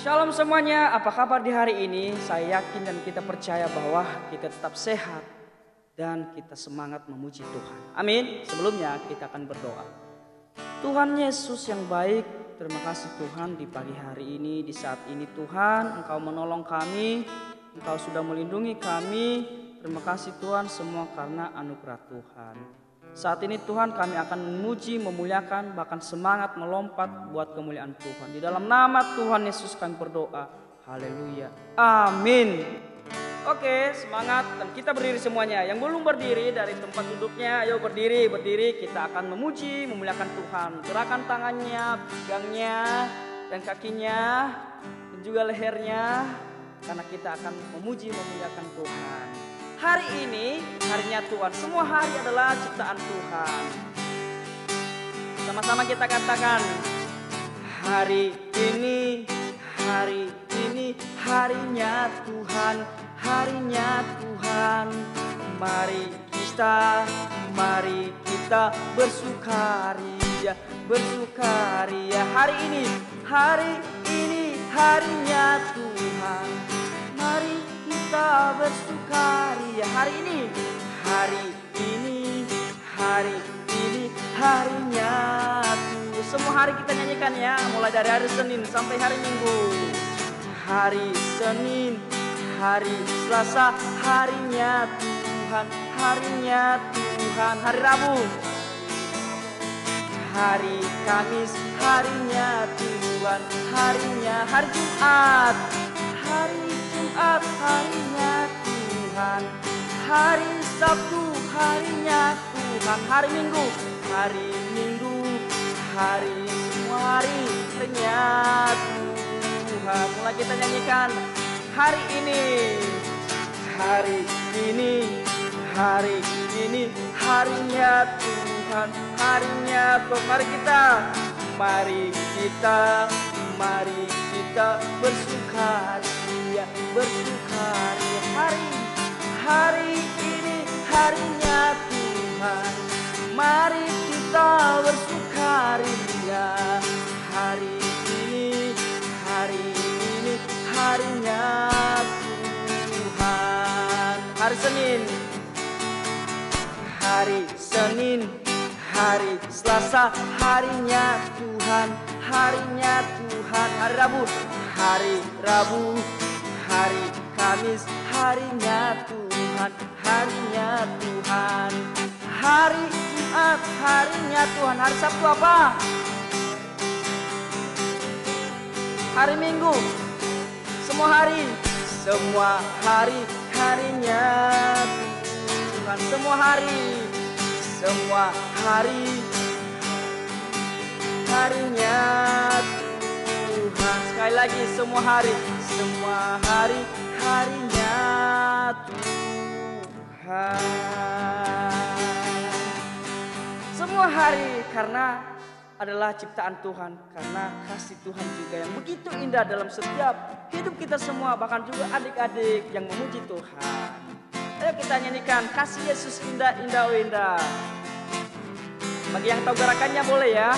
Shalom semuanya, apa kabar di hari ini? Saya yakin dan kita percaya bahwa kita tetap sehat dan kita semangat memuji Tuhan. Amin. Sebelumnya kita akan berdoa. Tuhan Yesus yang baik, terima kasih Tuhan di pagi hari ini, di saat ini Tuhan, Engkau menolong kami, Engkau sudah melindungi kami. Terima kasih Tuhan semua karena anugerah Tuhan. Saat ini Tuhan kami akan memuji, memuliakan, bahkan semangat melompat buat kemuliaan Tuhan. Di dalam nama Tuhan Yesus kami berdoa. Haleluya. Amin. Oke, semangat dan kita berdiri semuanya. Yang belum berdiri dari tempat duduknya, ayo berdiri. Kita akan memuji, memuliakan Tuhan. Gerakan tangannya, pinggangnya, dan kakinya, dan juga lehernya. Karena kita akan memuji, memuliakan Tuhan. Hari ini harinya Tuhan. Semua hari adalah ciptaan Tuhan. Sama-sama kita katakan, hari ini harinya Tuhan, harinya Tuhan. Mari kita bersukaria, bersukaria. Hari ini harinya Tuhan. Mari kita bersukaria. Hari ini harinya Tuhan. Semua hari kita nyanyikan ya, mulai dari hari Senin sampai hari Minggu. Hari Senin, hari Selasa, harinya Tuhan, harinya Tuhan. Hari Rabu, hari Kamis, harinya Tuhan, harinya. Hari Jumat, harinya Tuhan. Hari Sabtu, harinya Tuhan. Hari Minggu, semua harinya Tuhan. Mulai kita nyanyikan, hari ini harinya Tuhan, harinya Tuhan. Mari kita bersukaria, bersukaria. Hari ini harinya Tuhan. Mari kita bersukaria. Hari ini harinya Tuhan. Hari Senin, hari Selasa, harinya Tuhan, harinya Tuhan. Hari Rabu, hari Kamis, harinya Tuhan, harinya Tuhan. Hari Jumat, harinya Tuhan. Hari Sabtu apa? Hari Minggu. Semua hari harinya Tuhan. Semua hari harinya Tuhan. Sekali lagi, semua hari harinya Tuhan. Semua hari karena adalah ciptaan Tuhan, karena kasih Tuhan juga yang begitu indah dalam setiap hidup kita semua, bahkan juga adik-adik yang memuji Tuhan. Ayo kita nyanyikan, kasih Yesus indah, indah, oh indah. Bagi yang tahu gerakannya boleh ya.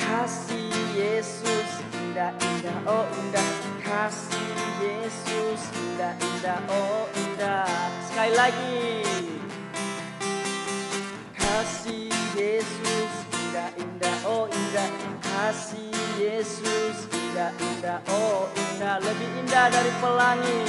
Kasih Yesus indah, indah, oh indah. Kasih Yesus indah, indah, oh indah. Sekali lagi. Kasih Yesus indah, indah, oh indah. Kasih Yesus indah, indah, oh indah. Lebih indah dari pelangi,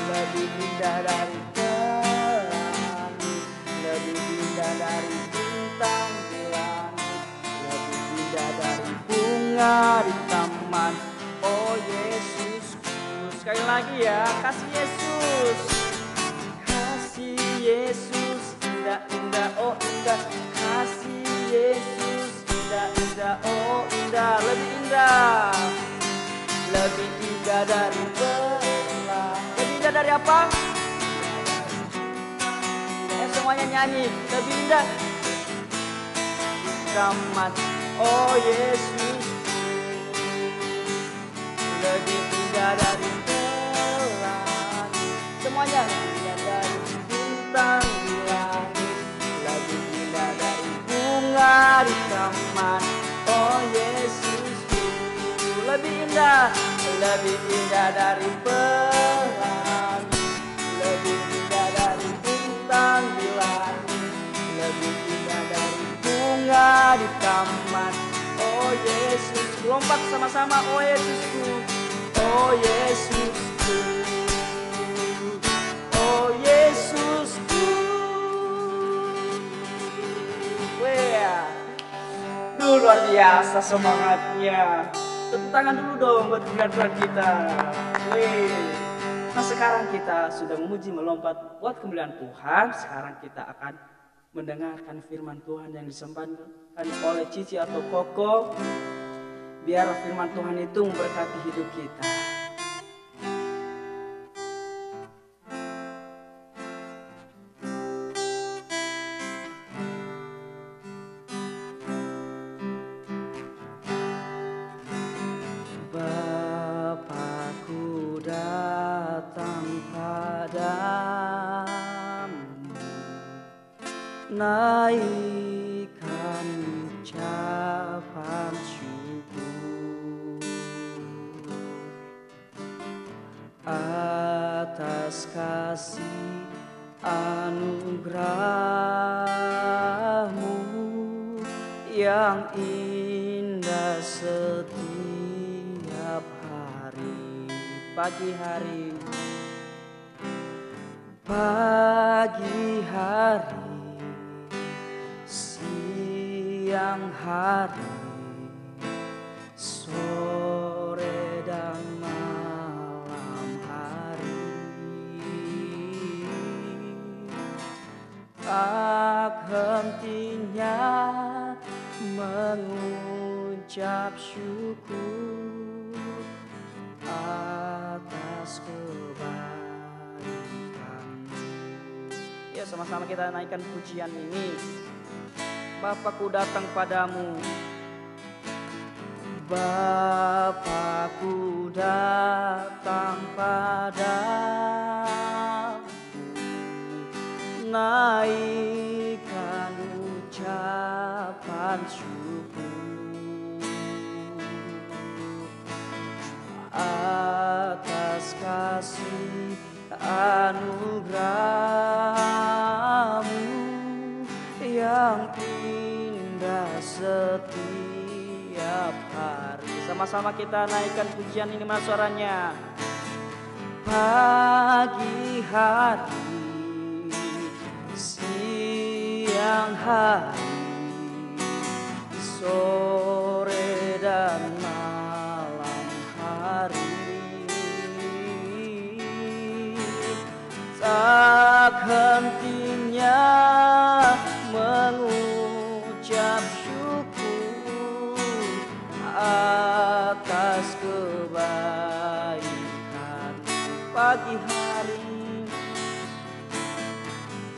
lebih indah dari pelangi, lebih indah dari bintang di langit, lebih indah dari bunga di taman. Oh Yesusku. Sekali lagi ya, kasih Yesus. Kasih Yesus indah, indah, oh indah. Kasih Yesus indah, indah, oh indah. Lebih indah, lebih indah dari pelangi. Lebih indah dari apa? Semuanya nyanyi. Lebih indah taman. Oh Yesus. Lebih indah dari pelangi. Semuanya indah dari bintang di langit, lebih indah dari bunga di taman. Oh Yesus. indah, lebih indah dari pelangi, lebih indah dari bintang di langit, lebih indah dari bunga di taman. Oh Yesus, lompat sama-sama. Oh Yesusku, oh Yesusku, oh Yesusku. Wah, luar biasa semangatnya. Tepuk tangan dulu dong buat kemuliaan kita. Wih. Nah sekarang kita sudah memuji melompat buat kemuliaan Tuhan. Sekarang kita akan mendengarkan firman Tuhan yang disampaikan oleh Cici atau Koko. Biar firman Tuhan itu memberkati hidup kita. Bapakku datang padamu, naikkan ucapan syukur atas kasih anugerahmu yang indah setiap hari. Pagi hari, pagi hari, siang hari, sore dan malam hari, tak hentinya mengucap syukur atas kebaikan-Mu. Ya, sama-sama kita naikkan pujian ini. Bapakku datang padamu, Bapakku datang padamu, naikkan ucapan syukur atas kasih anugerahmu yang indah setiap hari. Sama-sama kita naikkan pujian ini mas suaranya. Pagi hari, siang hari, sore dan malam hari, tak hentinya mengucap syukur atas kebaikan. Pagi hari,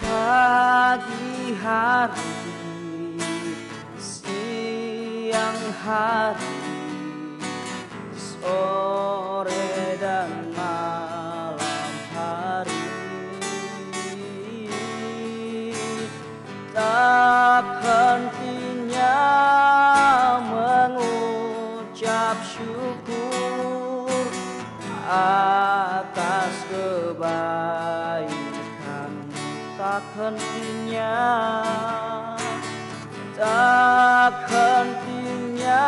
pagi hari, siang hari, sore dan malam hari, tak hentinya mengucap syukur atas kebaikan. Tak hentinya, tak hentinya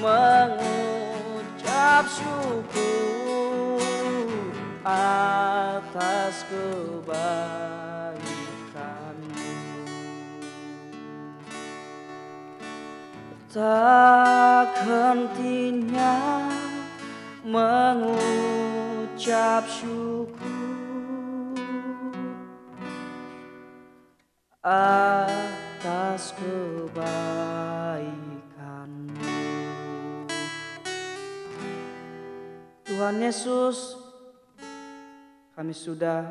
mengucap syukur atas kebaikan-Mu. Tak hentinya mengucap syukur atas kebaikan-Mu. Tuhan Yesus, kami sudah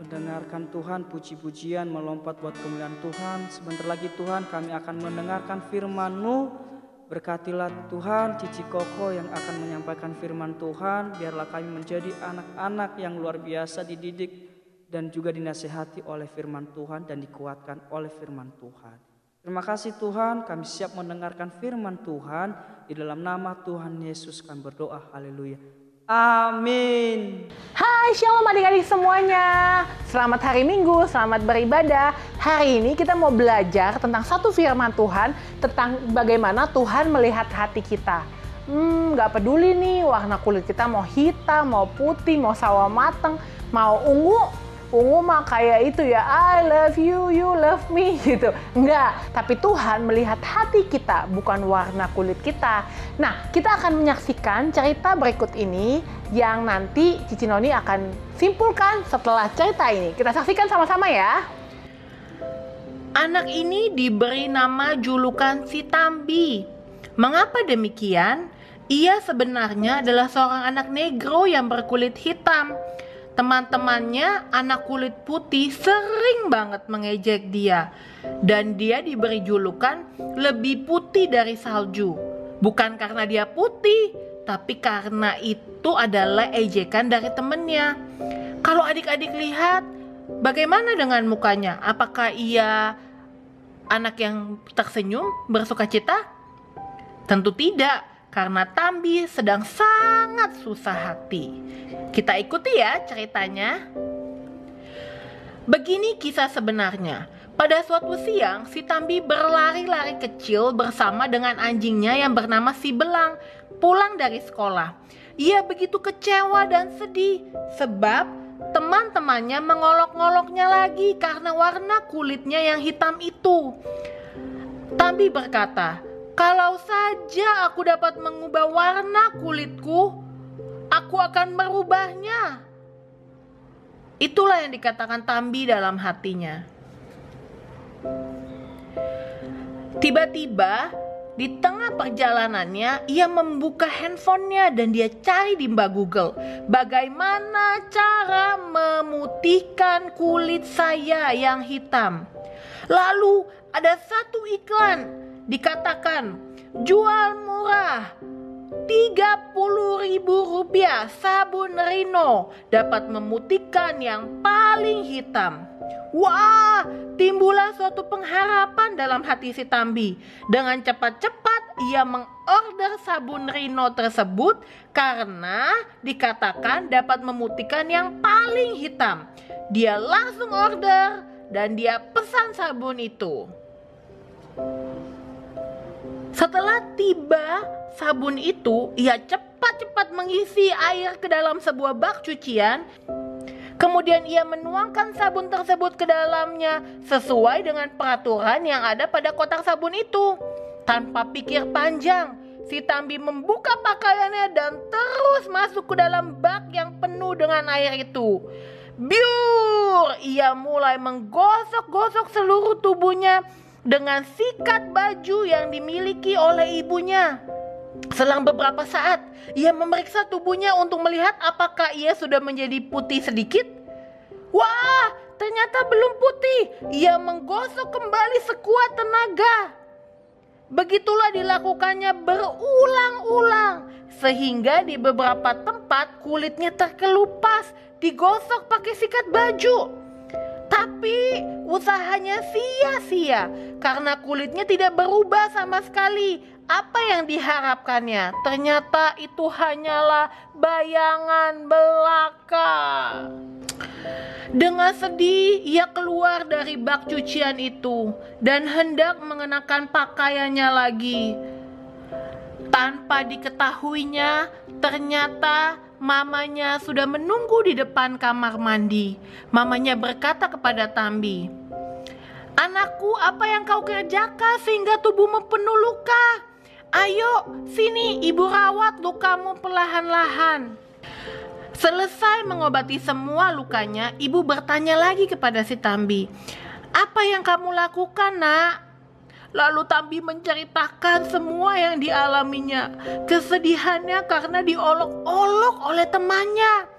mendengarkan Tuhan puji-pujian melompat buat kemuliaan Tuhan. Sebentar lagi Tuhan kami akan mendengarkan firman-Mu. Berkatilah Tuhan Cici Koko yang akan menyampaikan firman Tuhan. Biarlah kami menjadi anak-anak yang luar biasa dididik dan juga dinasihati oleh firman Tuhan dan dikuatkan oleh firman Tuhan. Terima kasih Tuhan, kami siap mendengarkan firman Tuhan. Di dalam nama Tuhan Yesus kami berdoa, haleluya. Amin. Hai, shalom adik-adik semuanya. Selamat hari Minggu, selamat beribadah. Hari ini kita mau belajar tentang satu firman Tuhan, tentang bagaimana Tuhan melihat hati kita. Gak peduli nih warna kulit kita mau hitam, mau putih, mau sawo mateng, mau ungu. Ungu mah kayak itu ya, I love you, you love me gitu. Enggak, tapi Tuhan melihat hati kita, bukan warna kulit kita. Nah, kita akan menyaksikan cerita berikut ini yang nanti Cici Noni akan simpulkan setelah cerita ini. Kita saksikan sama-sama ya. Anak ini diberi nama julukan si Tambi. Mengapa demikian? Ia sebenarnya adalah seorang anak negro yang berkulit hitam. Teman-temannya anak kulit putih sering banget mengejek dia. Dan dia diberi julukan lebih putih dari salju. Bukan karena dia putih, tapi karena itu adalah ejekan dari temannya. Kalau adik-adik lihat, bagaimana dengan mukanya? Apakah ia anak yang tersenyum, bersukacita? Tentu tidak. Karena Tambi sedang sangat susah hati. Kita ikuti ya ceritanya. Begini kisah sebenarnya. Pada suatu siang, si Tambi berlari-lari kecil bersama dengan anjingnya yang bernama si Belang pulang dari sekolah. Ia begitu kecewa dan sedih sebab teman-temannya mengolok-ngoloknya lagi karena warna kulitnya yang hitam itu. Tambi berkata, "Kalau saja aku dapat mengubah warna kulitku, aku akan merubahnya." Itulah yang dikatakan Tambi dalam hatinya. Tiba-tiba, di tengah perjalanannya, ia membuka handphonenya dan dia cari di Mbak Google. Bagaimana cara memutihkan kulit saya yang hitam? Lalu ada satu iklan. Dikatakan jual murah Rp30.000 sabun Rino dapat memutihkan yang paling hitam. Wah, timbullah suatu pengharapan dalam hati si Tambi. Dengan cepat-cepat ia mengorder sabun Rino tersebut karena dikatakan dapat memutihkan yang paling hitam. Dia langsung order dan dia pesan sabun itu. Setelah tiba sabun itu, ia cepat-cepat mengisi air ke dalam sebuah bak cucian. Kemudian ia menuangkan sabun tersebut ke dalamnya sesuai dengan peraturan yang ada pada kotak sabun itu. Tanpa pikir panjang, si Tambi membuka pakaiannya dan terus masuk ke dalam bak yang penuh dengan air itu. Biur! Ia mulai menggosok-gosok seluruh tubuhnya dengan sikat baju yang dimiliki oleh ibunya. Selang beberapa saat, ia memeriksa tubuhnya untuk melihat apakah ia sudah menjadi putih sedikit. Wah, ternyata belum putih. Ia menggosok kembali sekuat tenaga. Begitulah dilakukannya berulang-ulang, sehingga di beberapa tempat kulitnya terkelupas, digosok pakai sikat baju. Tapi usahanya sia-sia karena kulitnya tidak berubah sama sekali. Apa yang diharapkannya? Ternyata itu hanyalah bayangan belaka. Dengan sedih, ia keluar dari bak cucian itu dan hendak mengenakan pakaiannya lagi. Tanpa diketahuinya, ternyata mamanya sudah menunggu di depan kamar mandi. Mamanya berkata kepada Tambi, "Anakku, apa yang kau kerjakan sehingga tubuhmu penuh luka? Ayo, sini ibu rawat lukamu perlahan-lahan." Selesai mengobati semua lukanya, ibu bertanya lagi kepada si Tambi, "Apa yang kamu lakukan, nak?" Lalu Tambi menceritakan semua yang dialaminya. Kesedihannya karena diolok-olok oleh temannya.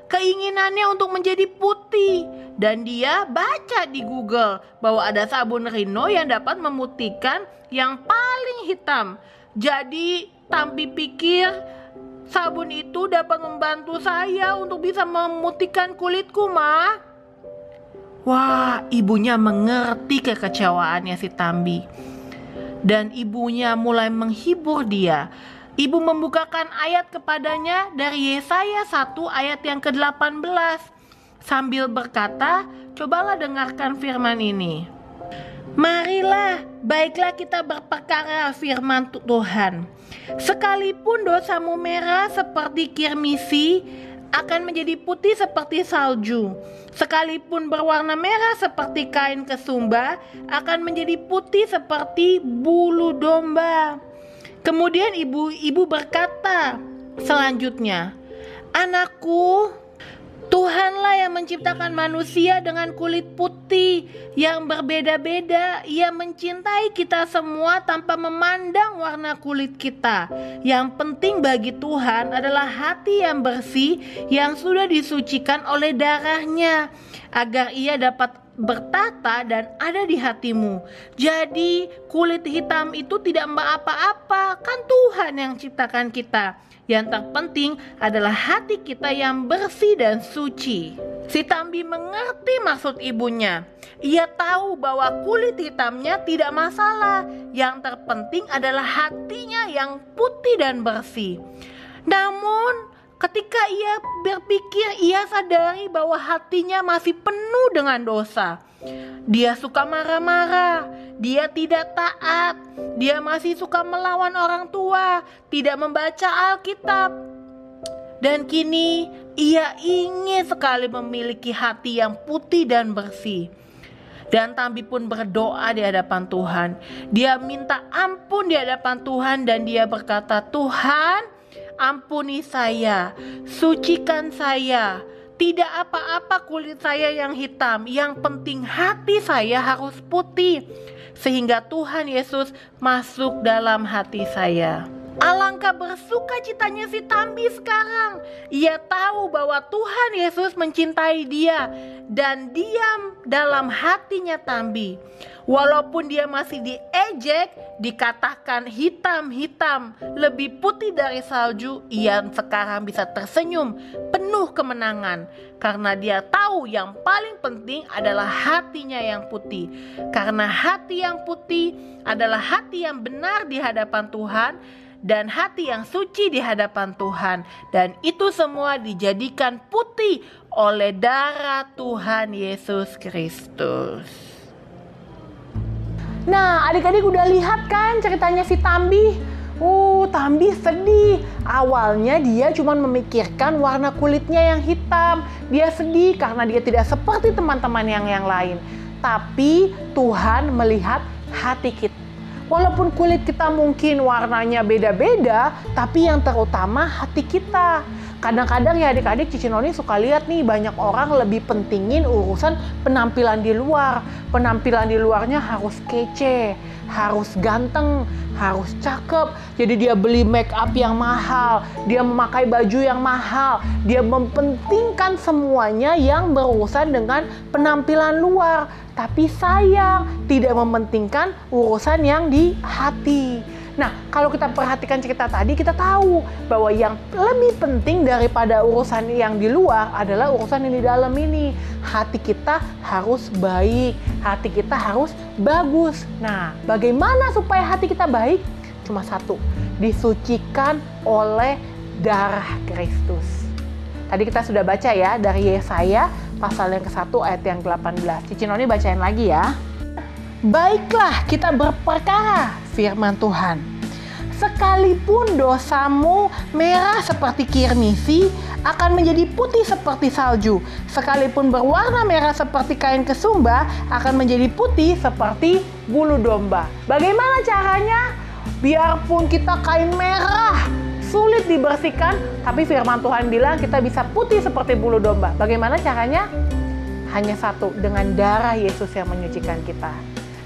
Keinginannya untuk menjadi putih. Dan dia baca di Google bahwa ada sabun Rino yang dapat memutihkan yang paling hitam. Jadi Tambi pikir sabun itu dapat membantu saya untuk bisa memutihkan kulitku, Ma. Wah, ibunya mengerti kekecewaannya si Tambi. Dan ibunya mulai menghibur dia. Ibu membukakan ayat kepadanya dari Yesaya 1 ayat yang ke-18. Sambil berkata, cobalah dengarkan firman ini. Marilah, baiklah kita berperkara firman Tuhan. Sekalipun dosamu merah seperti kirmisi, akan menjadi putih seperti salju. Sekalipun berwarna merah seperti kain kesumba, akan menjadi putih seperti bulu domba. Kemudian ibu berkata selanjutnya, anakku, Tuhanlah yang menciptakan manusia dengan kulit putih yang berbeda-beda. Ia mencintai kita semua tanpa memandang warna kulit kita. Yang penting bagi Tuhan adalah hati yang bersih yang sudah disucikan oleh darahnya, agar ia dapat bertata dan ada di hatimu. Jadi kulit hitam itu tidak apa-apa, kan Tuhan yang ciptakan kita. Yang terpenting adalah hati kita yang bersih dan suci. Si Tambi mengerti maksud ibunya. Ia tahu bahwa kulit hitamnya tidak masalah. Yang terpenting adalah hatinya yang putih dan bersih. Namun ketika ia berpikir, ia sadari bahwa hatinya masih penuh dengan dosa. Dia suka marah-marah, dia tidak taat, dia masih suka melawan orang tua, tidak membaca Alkitab. Dan kini ia ingin sekali memiliki hati yang putih dan bersih. Dan Tambi pun berdoa di hadapan Tuhan. Dia minta ampun di hadapan Tuhan dan dia berkata, Tuhan, ampuni saya, sucikan saya. Tidak apa-apa kulit saya yang hitam, yang penting hati saya harus putih, sehingga Tuhan Yesus masuk dalam hati saya. Alangkah bersuka citanya si Tambi sekarang. Ia tahu bahwa Tuhan Yesus mencintai dia dan diam dalam hatinya Tambi. Walaupun dia masih diejek, dikatakan hitam-hitam, lebih putih dari salju, ia sekarang bisa tersenyum penuh kemenangan. Karena dia tahu yang paling penting adalah hatinya yang putih. Karena hati yang putih adalah hati yang benar di hadapan Tuhan dan hati yang suci di hadapan Tuhan. Dan itu semua dijadikan putih oleh darah Tuhan Yesus Kristus. Nah, adik-adik udah lihat kan ceritanya si Tambi? Tambi sedih. Awalnya dia cuma memikirkan warna kulitnya yang hitam. Dia sedih karena dia tidak seperti teman-teman yang lain. Tapi Tuhan melihat hati kita. Walaupun kulit kita mungkin warnanya beda-beda, tapi yang terutama hati kita. Kadang-kadang ya adik-adik, Cici Noni suka lihat nih banyak orang lebih pentingin urusan penampilan di luar. Penampilan di luarnya harus kece, harus ganteng, harus cakep. Jadi dia beli make up yang mahal, dia memakai baju yang mahal, dia mementingkan semuanya yang berurusan dengan penampilan luar. Tapi sayang, tidak mementingkan urusan yang di hati. Nah, kalau kita perhatikan cerita tadi, kita tahu bahwa yang lebih penting daripada urusan yang di luar adalah urusan yang di dalam ini. Hati kita harus baik, hati kita harus bagus. Nah, bagaimana supaya hati kita baik? Cuma satu, disucikan oleh darah Kristus. Tadi kita sudah baca ya dari Yesaya pasal yang ke-1 ayat yang ke-18. Cici Noni bacain lagi ya. Baiklah kita berperkara, firman Tuhan. Sekalipun dosamu merah seperti kirmisi, akan menjadi putih seperti salju. Sekalipun berwarna merah seperti kain kesumba, akan menjadi putih seperti bulu domba. Bagaimana caranya? Biarpun kita kain merah, sulit dibersihkan, tapi firman Tuhan bilang kita bisa putih seperti bulu domba. Bagaimana caranya? Hanya satu, dengan darah Yesus yang menyucikan kita.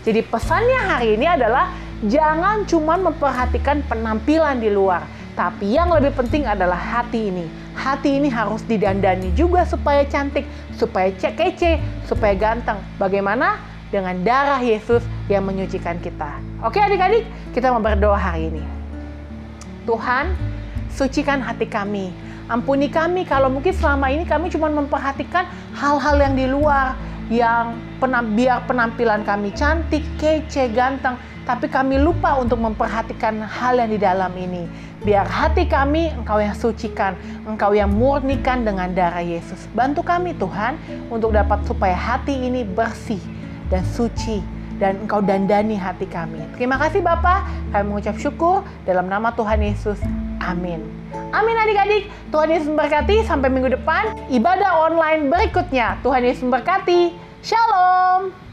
Jadi pesannya hari ini adalah jangan cuma memperhatikan penampilan di luar, tapi yang lebih penting adalah hati ini. Hati ini harus didandani juga supaya cantik, supaya kece, supaya ganteng. Bagaimana? Dengan darah Yesus yang menyucikan kita. Oke adik-adik, kita mau berdoa hari ini. Tuhan, sucikan hati kami. Ampuni kami kalau mungkin selama ini kami cuma memperhatikan hal-hal yang di luar. yang biar penampilan kami cantik, kece, ganteng, tapi kami lupa untuk memperhatikan hal yang di dalam ini. Biar hati kami Engkau yang sucikan, Engkau yang murnikan dengan darah Yesus. Bantu kami Tuhan untuk dapat supaya hati ini bersih dan suci, dan Engkau dandani hati kami. Terima kasih Bapa, kami mengucap syukur dalam nama Tuhan Yesus. Amin. Amin adik-adik. Tuhan Yesus memberkati. Sampai minggu depan ibadah online berikutnya. Tuhan Yesus memberkati. Shalom.